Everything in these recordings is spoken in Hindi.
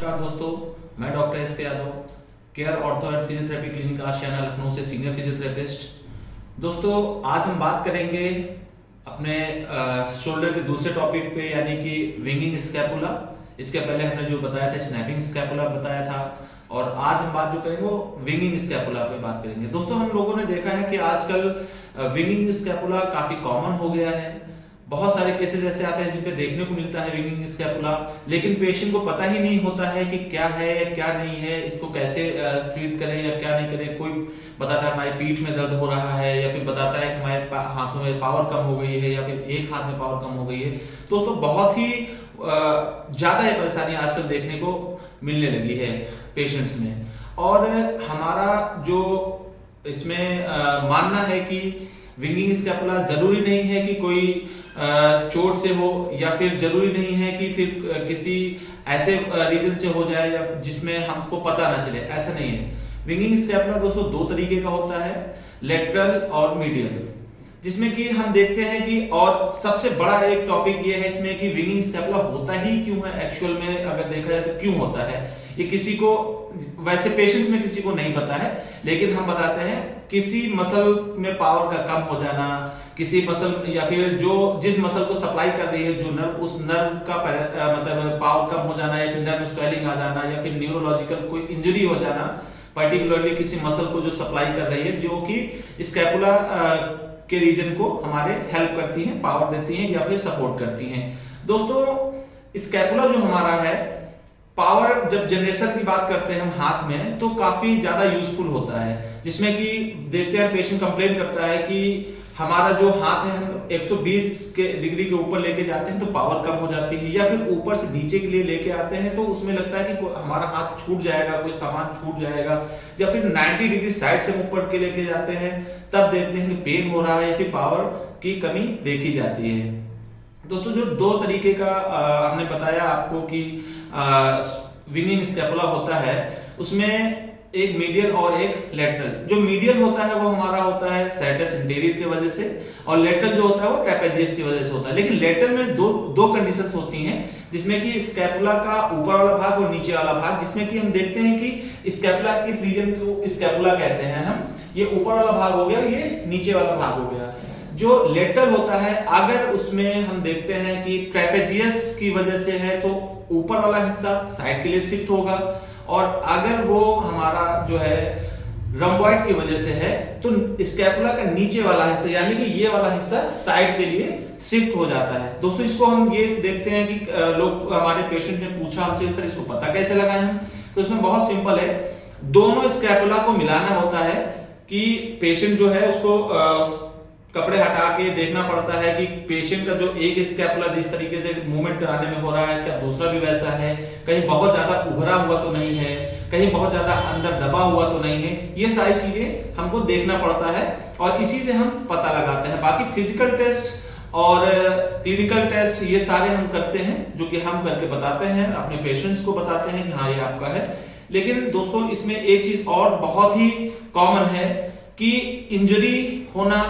नमस्कार दोस्तों, मैं doctor S K Yadav, care ortho and physiotherapy clinic Aashiyana Lucknow से सीनियर फिजियोथेरेपिस्ट। दोस्तों आज हम बात करेंगे अपने शोल्डर के दूसरे टॉपिक पे, यानी कि विंगिंग स्कैपुला। इसके पहले हमने जो बताया था स्नैपिंग स्कैपुला बताया था, और आज हम बात जो करेंगे वो विंगिंग स्कैपुला पे बात करेंगे। दोस्तों हम लोगों ने देखा है कि आजकल विंगिंग स्कैपुला काफी कॉमन हो गया है। बहुत सारे केसेस ऐसे आते हैं जिन पे देखने को मिलता है विंगिंग स्कैपुला, लेकिन पेशेंट को पता ही नहीं होता है कि क्या है या क्या नहीं है, इसको कैसे ट्रीट करें या क्या नहीं करें। कोई बताता है हमारी पीठ में दर्द हो रहा है, या फिर बताता है कि हमारे हाथों में पावर कम हो गई है, या फिर एक हाथ में पावर कम हो गई है। दोस्तों बहुत ही ज्यादा ये परेशानी आजकल देखने को मिलने लगी है पेशेंट्स में। और हमारा जो इसमें मानना है कि विंगिंग स्कैपुला जरूरी नहीं है कि कोई चोट से हो, या फिर जरूरी नहीं है कि फिर किसी ऐसे रीजन से हो जाए या जिसमें हमको पता ना चले, ऐसा नहीं है। विंगिंग स्कैपुला दोस्तों दो तरीके का होता है, लेटरल और मीडियल, जिसमें कि हम देखते हैं कि, और सबसे बड़ा एक टॉपिक ये है इसमें कि विंगिंग स्कैपुला होता ही क्यों है एक्चुअल में, अगर देखा जाए तो क्यों होता है ये किसी को, वैसे पेशेंट्स में किसी को नहीं पता है, लेकिन हम बताते हैं किसी मसल में पावर का कम हो जाना, किसी मसल या फिर जिस मसल को सप्लाई कर रही है जो नर्व, उस नर्व का मतलब पावर कम हो जाना, या फिर नर्व में स्वेलिंग आ जाना, या फिर न्यूरोलॉजिकल कोई इंजरी हो जाना, पर्टिकुलरली किसी मसल को जो सप्लाई कर रही है, जो कि स्कैपुला के रीजन को हमारे हेल्प करती हैं, पावर देती हैं या फिर सपोर्ट करती हैं। दोस्तों स्कैपुला जो हमारा है, पावर जब जनरेशन की बात करते हैं हम हाथ में, तो काफी ज्यादा यूजफुल होता है, जिसमें कि देखते हैं पेशेंट कंप्लेन करता है कि हमारा जो हाथ है हम 120 के डिग्री के ऊपर लेके जाते हैं तो पावर कम हो जाती है, या फिर ऊपर से नीचे के लिए लेके आते हैं तो उसमें लगता है कि हमारा हाथ छूट जाएगा, कोई सामान छूट जाएगा, या फिर 90 डिग्री साइड से ऊपर के लेके जाते हैं तब देखते हैं कि पेन हो रहा है या फिर पावर की कमी देखी जाती है। दोस्तों जो दो तरीके का हमने बताया आपको कि विंगिंग स्कैपुला होता है, उसमें एक मीडियल और एक लेटरल। जो मीडियल होता है वो हमारा होता है सर्टस इंटीरियर की वजह से, और लेटरल जो होता है वो ट्रेपेजियस की वजह से होता है। लेकिन लेटरल में दो कंडीशंस होती हैं, जिसमें कि स्कैपुला का ऊपर वाला भाग और नीचे वाला भाग, जिसमें कि हम देखते हैं कि स्कैपुला, इस रीजन को स्कैपुला कहते हैं हम, ये ऊपर वाला भाग हो गया, ये नीचे वाला भाग हो गया। जो लेटरल होता है, अगर उसमें हम देखते हैं कि ट्रेपेजियस की वजह से है तो ऊपर वाला हिस्सा साइड के लिए शिफ्ट होगा, और अगर वो हमारा जो है रम्बॉइड की वजह से है तो स्कैपुला का नीचे वाला हिस्सा, यानी कि ये वाला हिस्सा साइड के लिए शिफ्ट हो जाता है। दोस्तों इसको हम ये देखते हैं कि लोग, हमारे पेशेंट ने पूछा हमसे इस तरह, इसको पता कैसे लगाएं हम, तो इसमें बहुत सिंपल है, दोनों स्कैपुला को मिलाना होता है कि पेशेंट जो है उसको कपड़े हटा के देखना पड़ता है कि पेशेंट का जो एक स्कैपुला जिस तरीके से मूवमेंट कराने में हो रहा है, क्या दूसरा भी वैसा है, कहीं बहुत ज्यादा उभरा हुआ तो नहीं है, कहीं बहुत ज्यादा अंदर दबा हुआ तो नहीं है। ये सारी चीजें हमको देखना पड़ता है और इसी से हम पता लगाते हैं। बाकी फिजिकल टेस्ट और क्लिनिकल टेस्ट ये सारे हम करते हैं, जो कि हम करके बताते हैं, अपने पेशेंट्स को बताते हैं कि हाँ ये आपका है। लेकिन दोस्तों इसमें एक चीज और बहुत ही कॉमन है कि इंजरी होना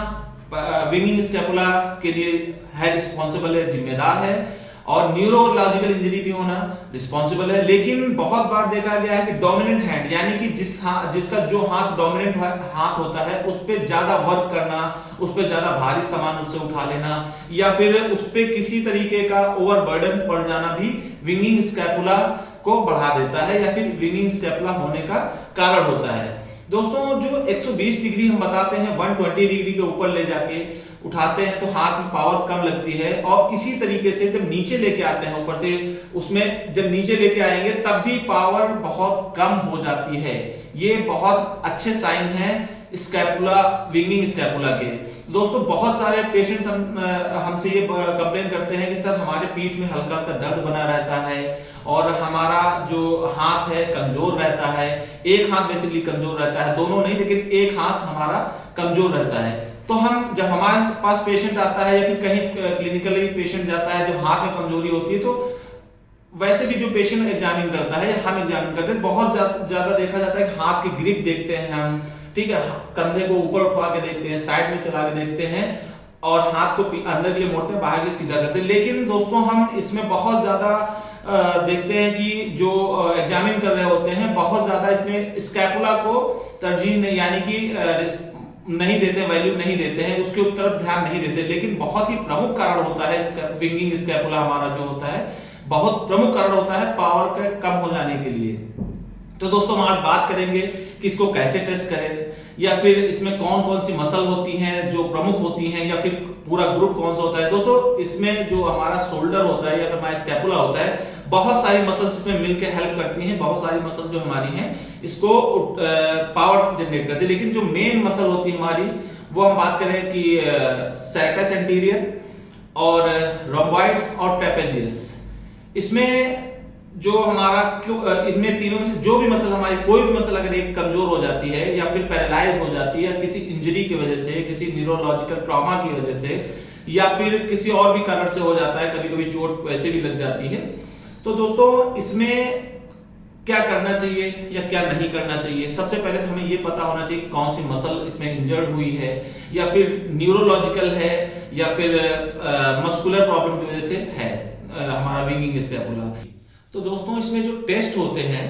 विंगिंग स्कैपुला के लिए है रिस्पॉन्सिबल है, जिम्मेदार है, और न्यूरोलॉजिकल इंजरी भी होना रिस्पॉन्सिबल है। लेकिन बहुत बार देखा गया है कि डोमिनेंट हैंड, यानी कि जिसका जो हाथ डोमिनेंट हाथ होता है, उस पर ज्यादा वर्क करना, उस पर ज्यादा भारी सामान उससे उठा लेना, या फिर उस पर किसी तरीके का ओवरबर्डन पड़ जाना भी विंगिंग स्कैपुला को बढ़ा देता है, या फिर विंगिंग स्कैपुला होने का कारण होता है। दोस्तों जो 120 डिग्री हम बताते हैं, 120 डिग्री के ऊपर ले जाके उठाते हैं तो हाथ में पावर कम लगती है, और इसी तरीके से जब नीचे लेके आते हैं ऊपर से, उसमें जब नीचे लेके आएंगे तब भी पावर बहुत कम हो जाती है। ये बहुत अच्छे साइन है स्कैपुला, विंगिंग स्कैपुला के। दोस्तों बहुत सारे पेशेंट्स हमसे ये कंप्लेन करते हैं कि सर हमारे पीठ में हल्का हल्का दर्द बना रहता है, और हमारा जो हाथ है कमजोर रहता है, एक हाथ बेसिकली कमजोर रहता है, दोनों नहीं लेकिन एक हाथ हमारा कमजोर रहता है। तो हम जब हमारे पास पेशेंट आता है या फिर कहीं क्लिनिकली पेशेंट जाता है जब हाथ में कमजोरी होती है, तो वैसे भी जो पेशेंट एग्जामिन करता है या हम एग्जामिन करते हैं, बहुत ज्यादा देखा जाता है कि हाथ की ग्रिप देखते हैं हम, ठीक है, कंधे को ऊपर उठवा के देखते हैं, साइड में चला के देखते हैं, और हाथ को अंदर के लिए मोड़ते हैं, बाहर के लिए सीधा करते हैं। लेकिन दोस्तों हम इसमें बहुत ज्यादा देखते हैं कि जो एग्जामिन कर रहे होते हैं बहुत ज्यादा इसमें स्कैपुला को तरजीह नहीं, यानी कि नहीं देते, वैल्यू नहीं देते हैं, उसके तरफ ध्यान नहीं देते। लेकिन बहुत ही प्रमुख कारण होता है विंगिंग स्कैपुला हमारा जो होता है, बहुत प्रमुख कारण होता है पावर का कम हो जाने के लिए। तो दोस्तों हम आज बात करेंगे कि इसको कैसे टेस्ट करें, या फिर इसमें कौन कौन सी मसल होती हैं जो प्रमुख होती हैं, या फिर पूरा ग्रुप कौन सा होता है। दोस्तों इसमें जो हमारा शोल्डर होता है या फिर हमारा स्कैपुला होता है, बहुत सारी मसल्स इसमें मिलकर हेल्प करती हैं, बहुत सारी मसल जो हमारी हैं इसको पावर जनरेट करती है। लेकिन जो मेन मसल होती है हमारी, वो हम बात करें कि सैटस एंटीरियर और रोम्बॉइड और ट्रेपेजियस, इसमें जो हमारा इसमें तीनों में से जो भी मसल हमारी, कोई भी मसल अगर एक कमजोर हो जाती है या फिर पैरालाइज हो जाती है किसी इंजरी की वजह से, किसी न्यूरोलॉजिकल ट्रॉमा की वजह से, या फिर किसी और भी कारण से हो जाता है, कभी कभी चोट वैसे भी लग जाती है, तो दोस्तों इसमें क्या करना चाहिए या क्या नहीं करना चाहिए। सबसे पहले तो हमें ये पता होना चाहिए कि कौन सी मसल इसमें इंजर्ड हुई है, या फिर न्यूरोलॉजिकल है, या फिर मस्कुलर प्रॉब्लम की वजह से है हमारा विंगिंग स्कैपुला। तो दोस्तों इसमें जो टेस्ट होते हैं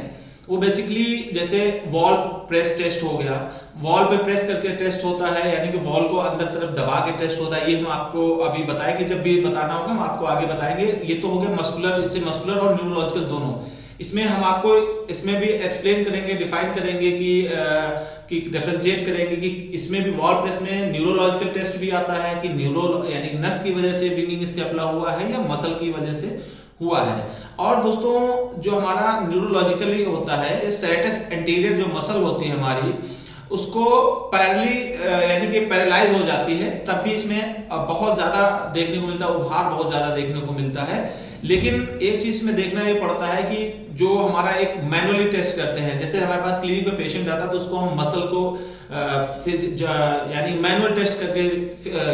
वो बेसिकली जैसे वॉल प्रेस टेस्ट हो गया, वॉल पे प्रेस करके टेस्ट होता है, यानी कि वॉल को अंदर तरफ दबा के टेस्ट होता है। ये हम आपको अभी बताएंगे, जब भी बताना होगा हम आपको आगे बताएंगे। ये तो हो गया मस्कुलर, इससे मस्कुलर और न्यूरोलॉजिकल दोनों। इसमें हम आपको इसमें भी एक्सप्लेन करेंगे, डिफाइन करेंगे कि डिफरेंशिएट करेंगे कि इसमें भी वॉल प्रेस में न्यूरोलॉजिकल टेस्ट भी आता है कि न्यूरो यानी नस की वजह से विंगिंग स्कैपुला हुआ है या मसल की वजह से हुआ है। और दोस्तों जो हमारा न्यूरोलॉजिकली होता है, सैटस एंटीरियर जो मसल होती है हमारी, उसको यानी कि पैरालाइज हो जाती है, तब भी इसमें बहुत ज्यादा देखने को मिलता है, उभार बहुत ज्यादा देखने को मिलता है। लेकिन एक चीज में देखना ये पड़ता है कि जो हमारा एक मैनुअली टेस्ट करते हैं, जैसे हमारे पास क्लिनिक में पेशेंट आता है तो उसको हम मसल को यानी मैनुअल टेस्ट करके,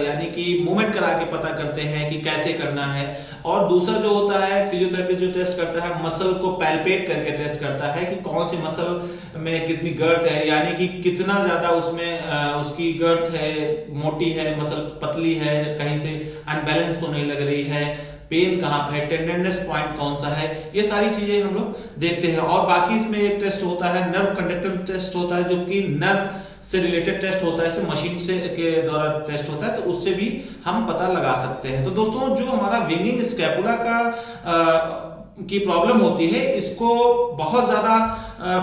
यानी कि मूवमेंट करा के पता करते हैं कि कैसे करना है। और दूसरा जो होता है फिजियोथेरेपी जो टेस्ट करता है, मसल को पैल्पेट करके टेस्ट करता है कि कौन सी मसल में कितनी गर्थ है, यानी कि कितना ज्यादा उसमें उसकी गर्थ है, मोटी है, मसल पतली है, कहीं से अनबैलेंस तो नहीं लग रही है, पेन कहाँ पे है, टेंडरनेस पॉइंट कौन सा है, ये सारी चीजें हम लोग देखते हैं। और बाकी इसमें एक टेस्ट होता है नर्व कंडक्टेंस टेस्ट होता है, जो कि नर्व से रिलेटेड टेस्ट होता है, इसे मशीन से के द्वारा टेस्ट होता है, तो उससे भी हम पता लगा सकते हैं। तो दोस्तों जो हमारा विंगिंग स्कैपुला की प्रॉब्लम होती है, इसको बहुत ज्यादा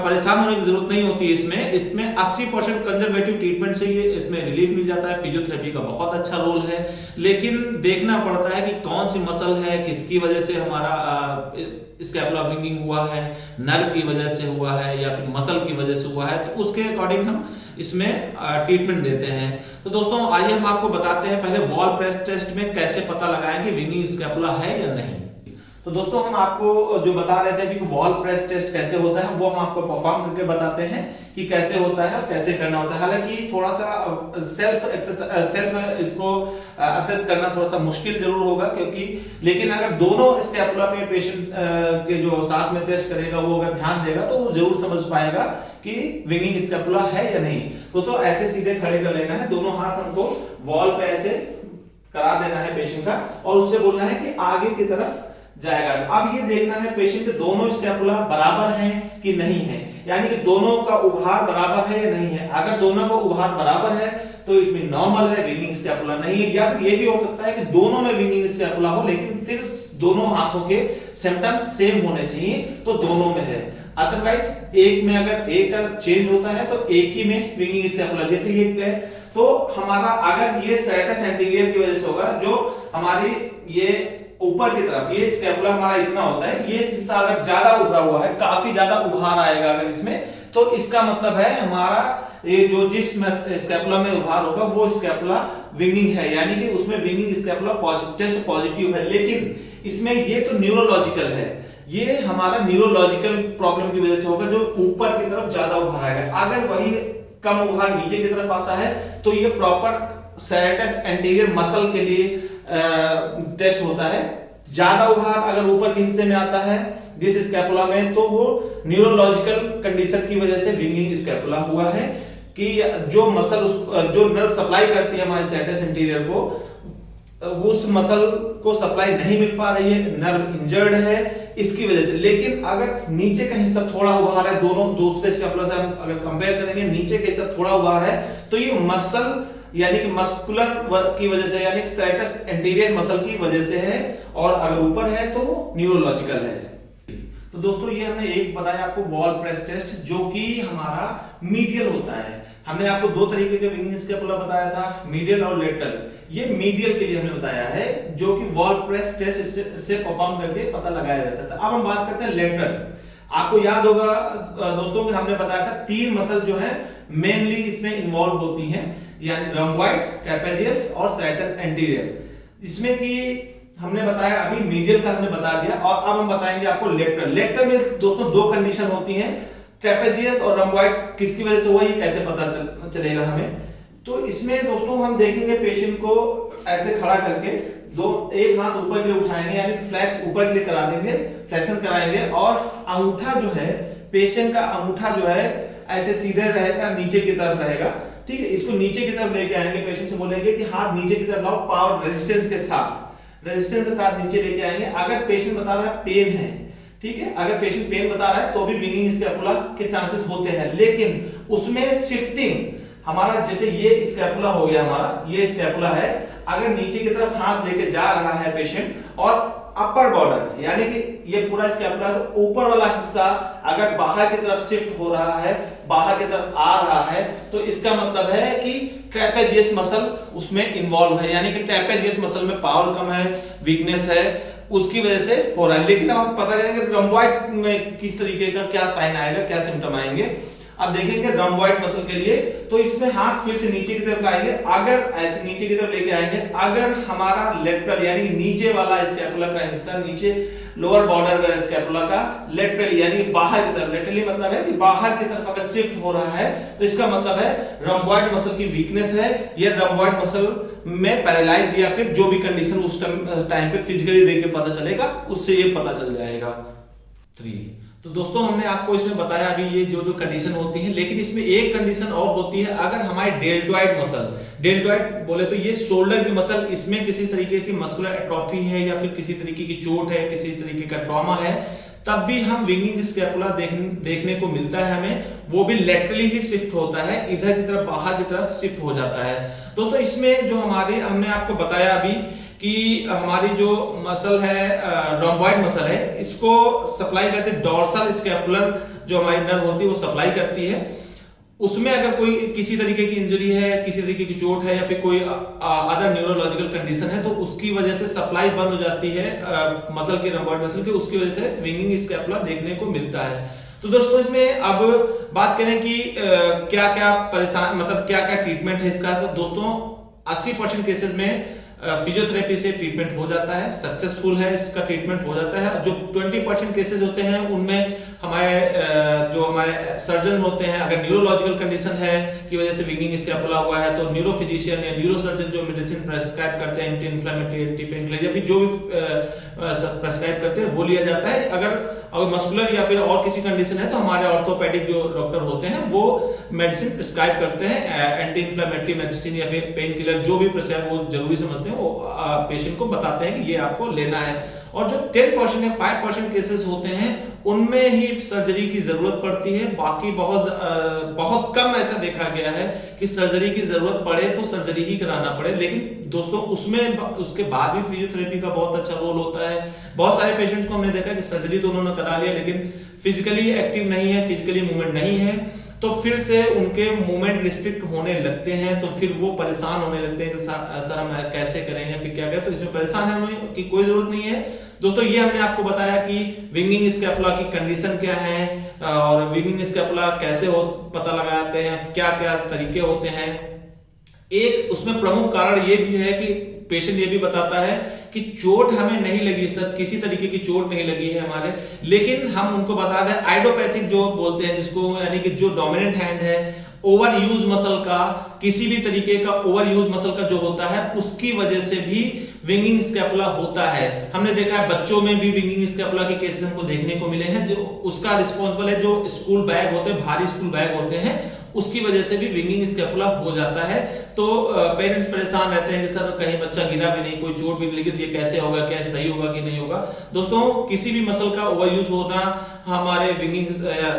परेशान होने की जरूरत नहीं होती है। इसमें 80% कंजर्वेटिव ट्रीटमेंट से ये इसमें रिलीफ मिल जाता है। फिजियोथेरेपी का बहुत अच्छा रोल है, लेकिन देखना पड़ता है कि कौन सी मसल है, किसकी वजह से हमारा स्कैपुला विंगिंग हुआ है, नर्व की वजह से हुआ है या फिर मसल की वजह से हुआ है, तो उसके अकॉर्डिंग हम इसमें ट्रीटमेंट देते हैं। तो दोस्तों आइए हम आपको बताते हैं पहले वॉल प्रेस टेस्ट में कैसे पता लगाएं कि विंगिंग स्कैपुला है या नहीं। तो दोस्तों हम आपको जो बता रहे थे कि वॉल प्रेस टेस्ट कैसे होता है, वो हम आपको परफॉर्म करके बताते हैं कि कैसे होता है और कैसे करना होता है। हालांकि थोड़ा सा सेल्फ इसको असेस करना थोड़ा सा मुश्किल जरूर होगा, क्योंकि लेकिन अगर दोनों स्कैपुला पे पेशेंट के जो साथ में टेस्ट करेगा वो अगर ध्यान देगा तो वो जरूर समझ पाएगा कि विंगिंग स्कैपुला है या नहीं। तो ऐसे सीधे खड़े कर लेना है, दोनों हाथ हमको वॉल पे ऐसे करा देना है पेशेंट का, और उससे बोलना है कि आगे की तरफ जाएगा। अब ये देखना है पेशेंट के दोनों स्कैपुला बराबर हैं कि नहीं है, यानी कि दोनों का उभार बराबर है या नहीं है। अगर दोनों का उभार बराबर है तो इट मीन नॉर्मल है, विंगिंग स्कैपुला नहीं है। या फिर ये भी हो सकता है कि दोनों में विंगिंग स्कैपुला हो, लेकिन फिर दोनों हाथों के सिम्टम्स सेम होने चाहिए, तो दोनों में है। अदरवाइज एक में अगर एक का चेंज होता है तो एक ही में विंगिंग स्कैपुला, जैसे ये है तो हमारा अगर ये सैटस एंटीरियर की वजह से होगा, जो हमारी ये ऊपर की तरफ ये स्कैपुला हमारा इतना होता है, ये हिस्सा अगर ज्यादा उभरा हुआ है, काफी ज्यादा उभार आएगा अगर इसमें, तो इसका मतलब है हमारा ये जो जिस स्कैपुला में उभार होगा वो स्कैपुला विंगिंग है, यानी कि उसमें विंगिंग स्कैपुला टेस्ट पॉजिटिव है। लेकिन इसमें ये तो न्यूरोलॉजिकल है, ये हमारा न्यूरोलॉजिकल प्रॉब्लम की वजह से होगा, जो ऊपर की तरफ ज्यादा उभार आएगा। अगर वही कम उभार नीचे की तरफ आता है तो ये प्रॉपर सैटस एंटीरियर मसल के लिए टेस्ट होता है। ज्यादा उभार अगर ऊपर के हिस्से में आता है दिस स्कैपुला में, तो वो न्यूरोलॉजिकल कंडीशन की वजह से विंगिंग स्कैपुला हुआ है, कि जो मसल जो नर्व सप्लाई करती है हमारे सैटस एंटीरियर को, उस मसल को सप्लाई नहीं मिल पा रही है, नर्व इंजर्ड है, इसकी वजह से। लेकिन अगर नीचे का हिस्सा थोड़ा उभा रहा है, दोनों दूसरे स्कैपुला से हम अगर कंपेयर करेंगे, नीचे का हिस्सा थोड़ा उभा रहा है, तो ये मसल यानी कि मस्कुलर की वजह से, यानी सर्टस एंटीरियर मसल की वजह से है, और अगर ऊपर है तो न्यूरोलॉजिकल है। तो दोस्तों ये हमने एक बताया आपको वॉल प्रेस टेस्ट, जो कि हमारा मीडियल होता है। हमने आपको दो तरीके के विंगिंग स्कैपुला बताया था, मीडियल और लेटरल। ये मीडियल के लिए हमने बताया है, जो कि वॉल प्रेस टेस्ट इससे परफॉर्म करके पता लगाया जा सकता है। अब हम बात करते हैं लेटरल। आपको याद होगा दोस्तों कि हमने बताया था 3 मसल जो है मेनली इसमें इन्वॉल्व होती हैं, यानी रॉम्बॉइड, ट्रेपेजियस और सर्टस एंटीरियर। इसमें कि हमने बताया अभी मीडियल का हमने बता दिया, और अब हम बताएंगे आपको लेटरल। लेटरल में दोस्तों 2 कंडीशन होती हैं, ट्रेपेजियस और रॉम्बॉइड किसकी वजह से हुआ ये कैसे पता चलेगा हमें। तो इसमें दोस्तों हम देखेंगे पेशेंट को ऐसे खड़ा करके एक हाथ ऊपर के लिए उठाएंगे, यानी फ्लैक्स ऊपर के लिए करा देंगे, फ्लेक्शन कराएंगे, और अंगूठा जो है, पेशेंट का अंगूठा जो है ऐसे सीधे रहेगा, नीचे की तरफ रहेगा। ठीक है, इसको नीचे की तरफ लेके आएंगे, पेशेंट से बोलेंगे कि हाथ नीचे की तरफ लाओ, पावर रेजिस्टेंस के साथ नीचे लेके आएंगे। अगर पेशेंट बता रहा है पेन है, ठीक है, अगर पेशेंट पेन बता रहा है तो भी विंगिंग स्कैपुला के चांसेस होते हैं, लेकिन उसमें शिफ्टिंग हमारा, जैसे ये स्कैपुला हो गया हमारा, ये स्कैपुला है, अगर नीचे की तरफ हाथ लेके जा रहा है पेशेंट, और अपर बॉर्डर यानी कि ये पूरा स्कैपुला, तो ऊपर वाला हिस्सा अगर बाहर की तरफ शिफ्ट हो रहा है, बाहर की तरफ आ रहा है, तो इसका मतलब है कि ट्रेपेजियस मसल उसमें इन्वॉल्व है, यानी कि ट्रेपेजियस मसल में पावर कम है, वीकनेस है, उसकी वजह से हो रहा है। लेकिन अब हम पता करेंगे रॉम्बॉइड में किस तरीके का क्या साइन आएगा, क्या सिम्टम आएंगे। अब देखेंगे रॉम्बॉइड मसल के लिए, तो इसमें हाथ फिर से नीचे की तरफ लाएंगे, अगर ऐसे नीचे की तरफ लेके आएंगे, अगर हमारा लेटरल यानी कि नीचे वाला स्कैपुला का हिस्सा, नीचे लोअर बॉर्डर का स्कैपुला का लेटरल यानी बाहर की तरफ, लेटरली मतलब है कि बाहर की तरफ अगर शिफ्ट हो रहा है, तो इसका मतलब है रॉम्बॉइड मसल की वीकनेस है, या रॉम्बॉइड मसल में पैरालाइज या फिर जो भी कंडीशन उस टाइम पे फिजिकली देख के पता चलेगा, उससे ये पता चल जाएगा। 3 तो दोस्तों हमने आपको इसमें बताया अभी ये जो कंडीशन होती है, लेकिन इसमें एक कंडीशन और होती है, अगर हमारे डेल्टॉइड मसल, डेल्टॉइड बोले तो ये शोल्डर की मसल, इसमें किसी तरीके की मस्कुलर एट्रोफी है, या फिर किसी तरीके की चोट है, किसी तरीके का ट्रॉमा है, तब भी हम विंगिंग स्कैपुला देखने को मिलता है हमें, वो भी लेटरली ही शिफ्ट होता है, इधर की तरफ, बाहर की तरफ शिफ्ट हो जाता है। दोस्तों इसमें जो हमने आपको बताया अभी कि हमारी जो मसल है रॉम्बॉइड मसल है, इसको सप्लाई करते हैं डॉर्सल स्कैपुलर, जो हमारी नर्व होती है वो सप्लाई करती है। उसमें अगर कोई किसी तरीके की इंजरी है, किसी तरीके की चोट है, या फिर कोई अदर न्यूरोलॉजिकल कंडीशन है, तो उसकी वजह से सप्लाई बंद हो जाती है मसल की, रॉम्बॉइड मसल की, उसकी वजह से विंगिंग स्कैपुला देखने को मिलता है। तो दोस्तों इसमें अब बात करें कि क्या क्या परेशान, मतलब क्या क्या ट्रीटमेंट है इसका। तो दोस्तों 80% केसेस में फिजियोथेरेपी से ट्रीटमेंट हो जाता है, सक्सेसफुल है, इसका ट्रीटमेंट हो जाता है। जो 20% केसेस होते हैं उनमें हमारे सर्जन होते हैं, अगर न्यूरोलॉजिकल कंडीशन है की वजह से विंगिंग स्कैपुला हुआ है, तो न्यूरो फिजिशियन या न्यूरो सर्जन जो मेडिसिन प्रेस्क्राइब करते हैं, एंटी इन्फ्लेमेटरी, एंटी पेनकिलर या फिर जो भी प्रेस्क्राइब करते हैं वो लिया जाता है। अगर मस्कुलर या फिर और किसी कंडीशन है तो हमारे ऑर्थोपेडिक जो डॉक्टर होते हैं वो मेडिसिन प्रेस्क्राइब करते हैं, एंटी इन्फ्लेमेटरी मेडिसिन या फिर पेन किलर, जो भी प्रेस्क्राइब वो जरूरी समझते हैं वो पेशेंट को बताते हैं कि ये आपको लेना है। और जो 10% या 5% केसेस होते हैं उनमें ही सर्जरी की जरूरत पड़ती है, बाकी बहुत कम ऐसा देखा गया है कि सर्जरी की जरूरत पड़े तो सर्जरी ही कराना पड़े। लेकिन दोस्तों उसके बाद भी फिजियोथेरेपी का बहुत अच्छा रोल होता है। बहुत सारे पेशेंट्स को हमने देखा कि सर्जरी तो उन्होंने करा लिया, लेकिन फिजिकली एक्टिव नहीं है, फिजिकली मूवमेंट नहीं है, तो फिर से उनके मूवमेंट रिस्ट्रिक्ट होने लगते हैं, तो फिर वो परेशान होने लगते हैं कि सर हम कैसे करें या फिर क्या करें। तो इसमें परेशान होने की कोई जरूरत नहीं है दोस्तों। ये हमने आपको बताया कि विंगिंग स्कैपुला की कंडीशन क्या है और विंगिंग स्कैपुला कैसे पता लगाते हैं, क्या क्या तरीके होते हैं। एक उसमें प्रमुख कारण ये भी है कि पेशेंट ये भी बताता है कि चोट हमें नहीं लगी सर, किसी तरीके की चोट नहीं लगी है हमारे, लेकिन हम उनको बता दें आइडियोपैथिक जो बोलते हैं जिसको, यानी कि जो डोमिनेंट हैंड है, ओवर यूज मसल का, किसी भी तरीके का ओवर यूज मसल का जो होता है उसकी वजह से भी विंगिंग स्कैपुला होता है। हमने देखा है बच्चों में भी विंगिंग स्कैपुला के केसेस हमको देखने को मिले हैं। जो उसका रिस्पॉन्सिबल है जो स्कूल बैग होते हैं, भारी स्कूल बैग होते हैं, उसकी वजह से भी विंगिंग स्कैपुला हो जाता है। तो पेरेंट्स परेशान रहते हैं कि सर कहीं बच्चा गिरा भी नहीं, कोई चोट भी नहीं लगी तो ये कैसे होगा, क्या सही होगा कि नहीं होगा। दोस्तों किसी भी मसल का ओवर यूज होना हमारे विंगिंग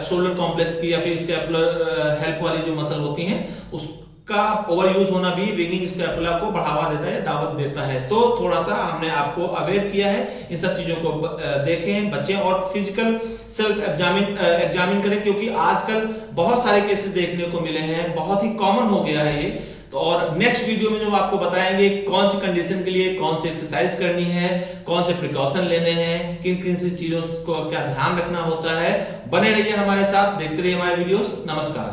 शोल्डर कॉम्प्लेक्स की या फिर स्कैपुलर हेल्प वाली जो मसल होती हैं उसका ओवर यूज होना भी विंगिंग स्कैपुला को बढ़ावा देता है, दावत देता है। तो थोड़ा सा हमने आपको अवेयर किया है, इन सब चीजों को देखें, बचें और फिजिकल सेल्फ एग्जामिन करें, क्योंकि आजकल बहुत सारे केसेस देखने को मिले हैं, बहुत ही कॉमन हो गया है ये। तो और नेक्स्ट वीडियो में जो आपको बताएंगे कौन सी कंडीशन के लिए कौन सी एक्सरसाइज करनी है, कौन से प्रिकॉशन लेने हैं, किन किन सी चीजों को क्या ध्यान रखना होता है। बने रहिए हमारे साथ, देखते रहिए हमारे वीडियोस। नमस्कार।